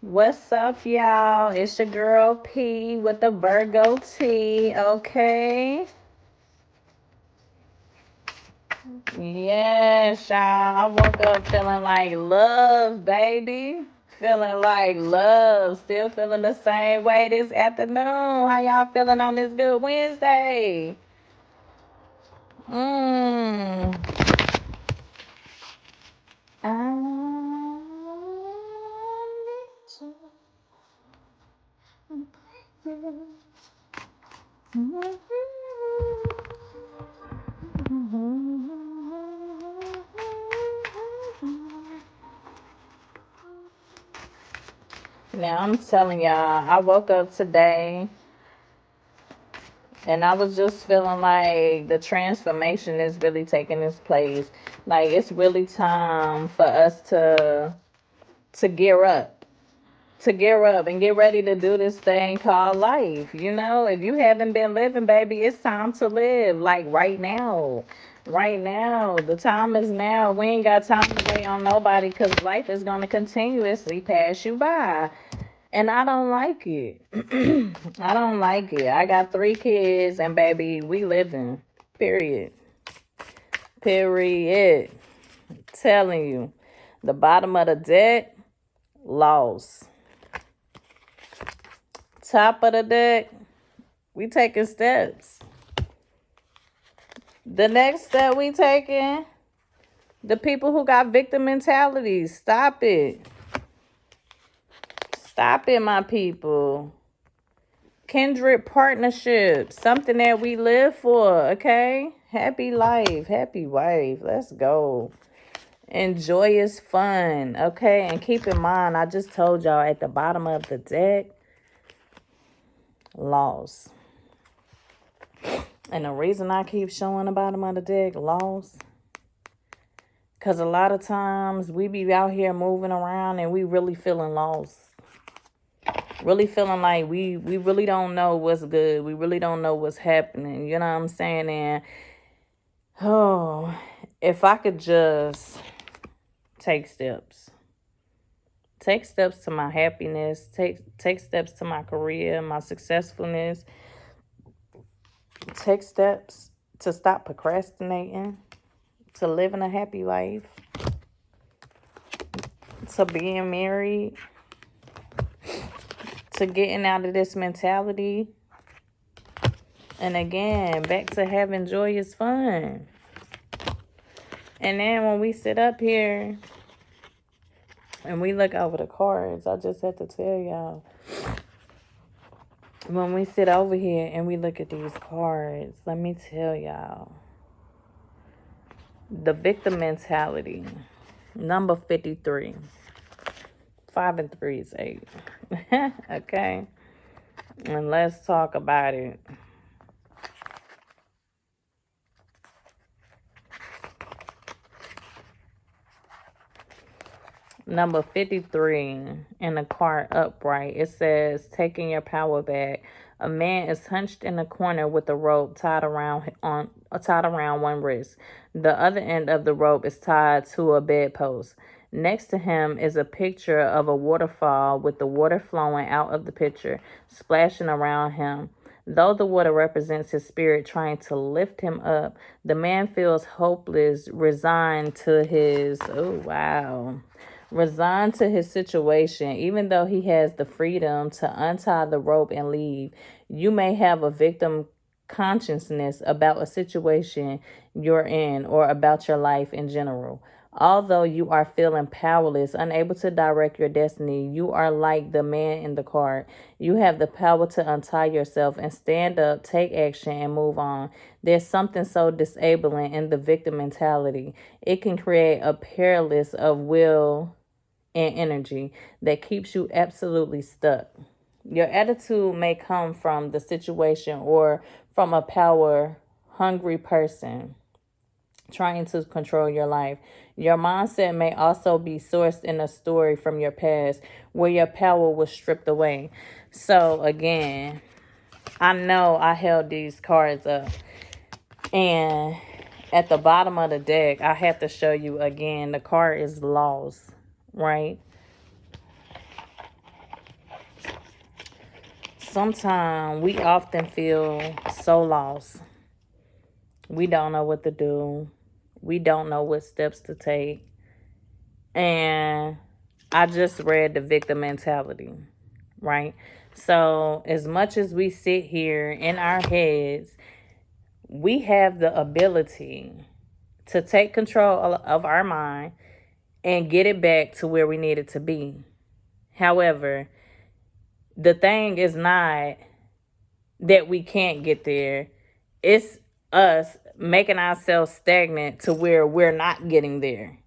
What's up, y'all? It's your girl P with the Virgo Tea, okay? Yes, y'all. I woke up feeling like love, baby. Feeling like love. Still feeling the same way this afternoon. How y'all feeling on this good Wednesday? Mmm. Now I'm telling y'all, I woke up today and I was just feeling like the transformation is really taking its place. Like it's really time for us to gear up. To gear up and get ready to do this thing called life. You know, if you haven't been living, baby, it's time to live. Like right now. Right now. The time is now. We ain't got time to wait on nobody because life is going to continuously pass you by. And I don't like it. I don't like it. I got 3 kids and baby, we living. Period. Period. Telling you. The bottom of the deck, lost. Top of the deck, we taking steps. The next step we taking, the people who got victim mentalities, stop it. Stop it, my people. Kindred partnership, something that we live for, okay? Happy life, happy wife. Let's go. Enjoy is fun, okay? And keep in mind, I just told y'all at the bottom of the deck, loss. And the reason I keep showing the bottom of the deck, loss, because a lot of times we be out here moving around and we really feeling lost. Really feeling like we really don't know what's good. We really don't know what's happening. You know what I'm saying? And, oh, if I could just take steps. Take steps to my happiness. Take steps to my career, my successfulness. Take steps to stop procrastinating. To living a happy life. To being married. To getting out of this mentality. And again, back to having joyous fun. And then when we sit up here and we look over the cards, I just have to tell y'all, when we sit over here and we look at these cards, let me tell y'all, the victim mentality, number 53. 5 and 3 is 8. Okay? And let's talk about it. Number 53 in the card upright, it says, taking your power back. A man is hunched in a corner with a rope tied around one wrist. The other end of the rope is tied to a bedpost. Next to him is a picture of a waterfall with the water flowing out of the picture, splashing around him. Though the water represents his spirit trying to lift him up, the man feels hopeless, resigned to his, resigned to his situation. Even though he has the freedom to untie the rope and leave, you may have a victim consciousness about a situation you're in or about your life in general. Although you are feeling powerless, unable to direct your destiny, you are like the man in the card. You have the power to untie yourself and stand up, take action, and move on. There's something so disabling in the victim mentality. It can create a paralysis of will and energy that keeps you absolutely stuck. Your attitude may come from the situation or from a power hungry person trying to control your life. Your mindset may also be sourced in a story from your past where your power was stripped away. So again, I know I held these cards up, and at the bottom of the deck, I have to show you again. The card is loss, right? Sometimes we often feel so lost. We don't know what to do. We don't know what steps to take. And I just read the victim mentality, right? So as much as we sit here in our heads, we have the ability to take control of our mind and get it back to where we need it to be. However, the thing is not that we can't get there. It's us making ourselves stagnant to where we're not getting there.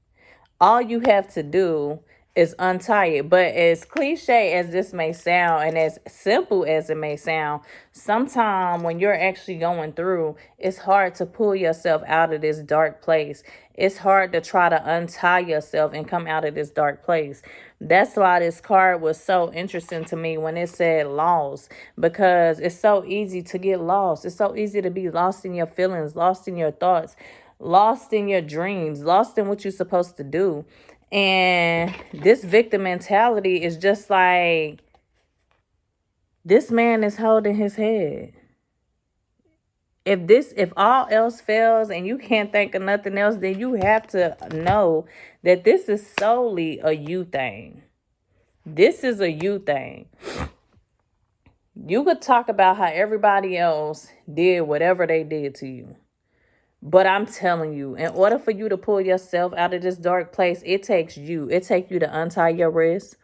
All you have to do is untie it. But as cliche as this may sound and as simple as it may sound, sometimes when you're actually going through, it's hard to pull yourself out of this dark place. It's hard to try to untie yourself and come out of this dark place. That's why this card was so interesting to me when it said lost, because it's so easy to get lost. It's so easy to be lost in your feelings, lost in your thoughts, lost in your dreams, lost in what you're supposed to do. And this victim mentality is just like, this man is holding his head. If all else fails and you can't think of nothing else, then you have to know that this is solely a you thing. This is a you thing. You could talk about how everybody else did whatever they did to you. But I'm telling you, in order for you to pull yourself out of this dark place, it takes you. It takes you to untie your wrists.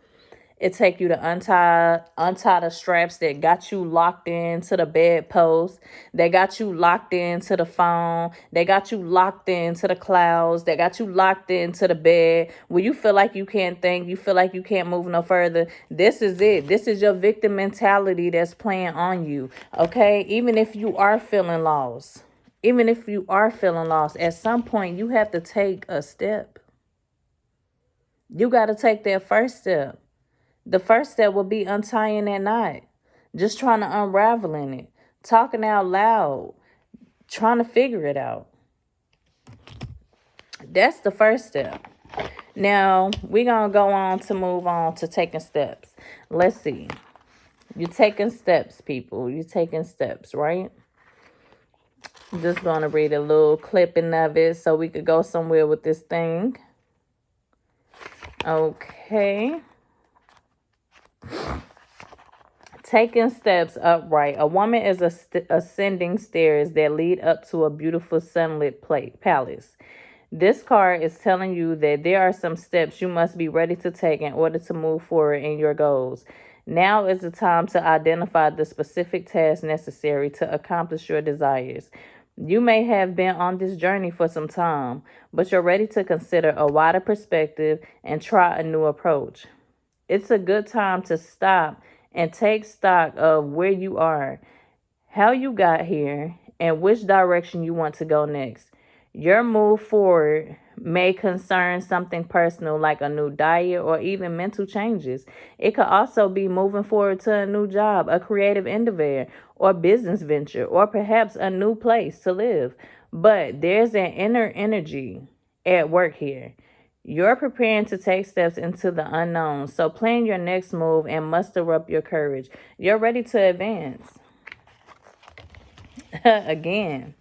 It takes you to untie the straps that got you locked into the bedpost. They got you locked into the phone. They got you locked into the clouds. They got you locked into the bed. Where you feel like you can't think. You feel like you can't move no further. This is it. This is your victim mentality that's playing on you. Okay? Even if you are feeling lost. Even if you are feeling lost, at some point you have to take a step. You got to take that first step. The first step will be untying that knot. Just trying to unraveling it. Talking out loud. Trying to figure it out. That's the first step. Now, we're going to go on to move on to taking steps. Let's see. You're taking steps, people. You're taking steps, right? I'm just going to read a little clipping of it so we could go somewhere with this thing. Okay. Taking steps upright. A woman is ascending stairs that lead up to a beautiful sunlit palace. This card is telling you that there are some steps you must be ready to take in order to move forward in your goals. Now is the time to identify the specific tasks necessary to accomplish your desires. You may have been on this journey for some time, but you're ready to consider a wider perspective and try a new approach. It's a good time to stop and take stock of where you are, how you got here, and which direction you want to go next. Your move forward may concern something personal like a new diet or even mental changes. It could also be moving forward to a new job, a creative endeavor, or business venture, or perhaps a new place to live. But there's an inner energy at work here. You're preparing to take steps into the unknown. So plan your next move and muster up your courage. You're ready to advance. Again.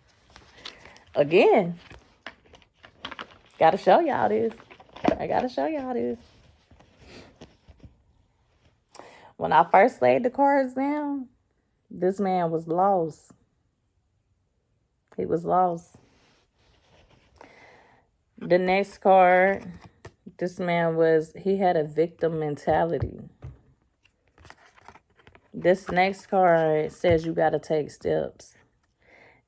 Gotta show y'all this. I gotta show y'all this. When I first laid the cards down, this man was lost. He was lost. The next card, this man he had a victim mentality. This next card says you got to take steps.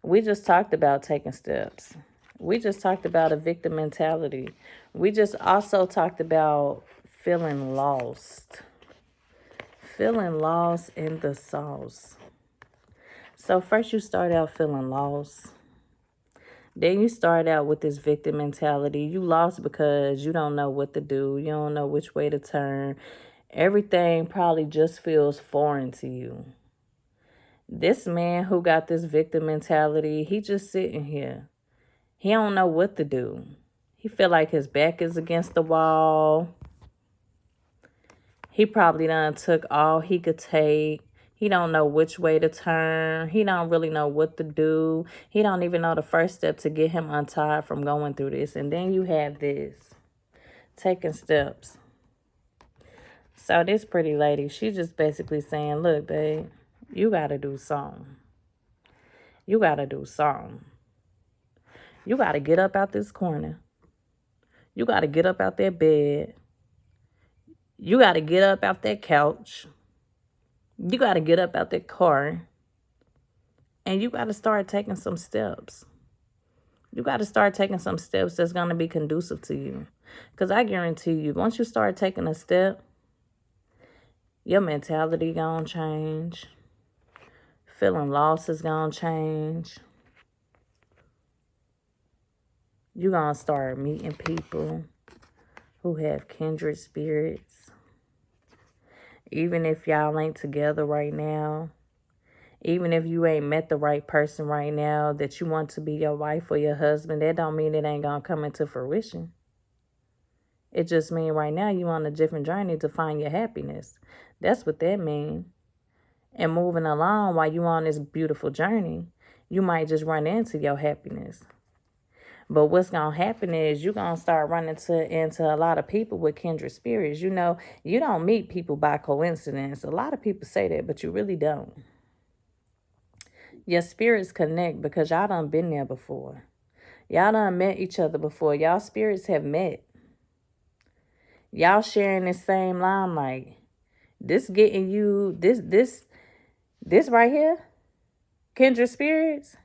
We just talked about taking steps. We just talked about a victim mentality. We just also talked about feeling lost. Feeling lost in the sauce. So first you start out feeling lost. Then you start out with this victim mentality. You lost because you don't know what to do. You don't know which way to turn. Everything probably just feels foreign to you. This man who got this victim mentality, he just sitting here. He don't know what to do. He feel like his back is against the wall. He probably done took all he could take. He don't know which way to turn. He don't really know what to do. He don't even know the first step to get him untied from going through this. And then you have this, taking steps. So this pretty lady, she just basically saying, look, babe, you got to do something. You got to do something. You got to get up out this corner. You got to get up out that bed. You got to get up out that couch. You got to get up out that car. And you got to start taking some steps. You got to start taking some steps that's going to be conducive to you. Because I guarantee you, once you start taking a step, your mentality going to change. Feeling lost is going to change. You're going to start meeting people who have kindred spirits. Even if y'all ain't together right now. Even if you ain't met the right person right now that you want to be your wife or your husband, that don't mean it ain't going to come into fruition. It just means right now you on a different journey to find your happiness. That's what that means. And moving along while you on this beautiful journey, you might just run into your happiness. But what's going to happen is you're going to start running into a lot of people with kindred spirits. You know, you don't meet people by coincidence. A lot of people say that, but you really don't. Your spirits connect because y'all done been there before. Y'all done met each other before. Y'all spirits have met. Y'all sharing the same limelight. This getting you, this right here, kindred spirits,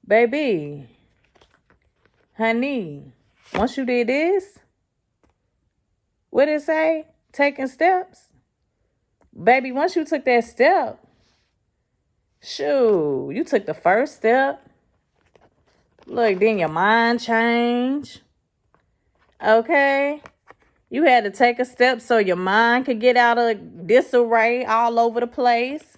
baby, honey, once you did this, what it say? Taking steps. Baby, once you took that step, shoot, you took the first step. Look, then your mind changed. Okay? You had to take a step so your mind could get out of disarray all over the place.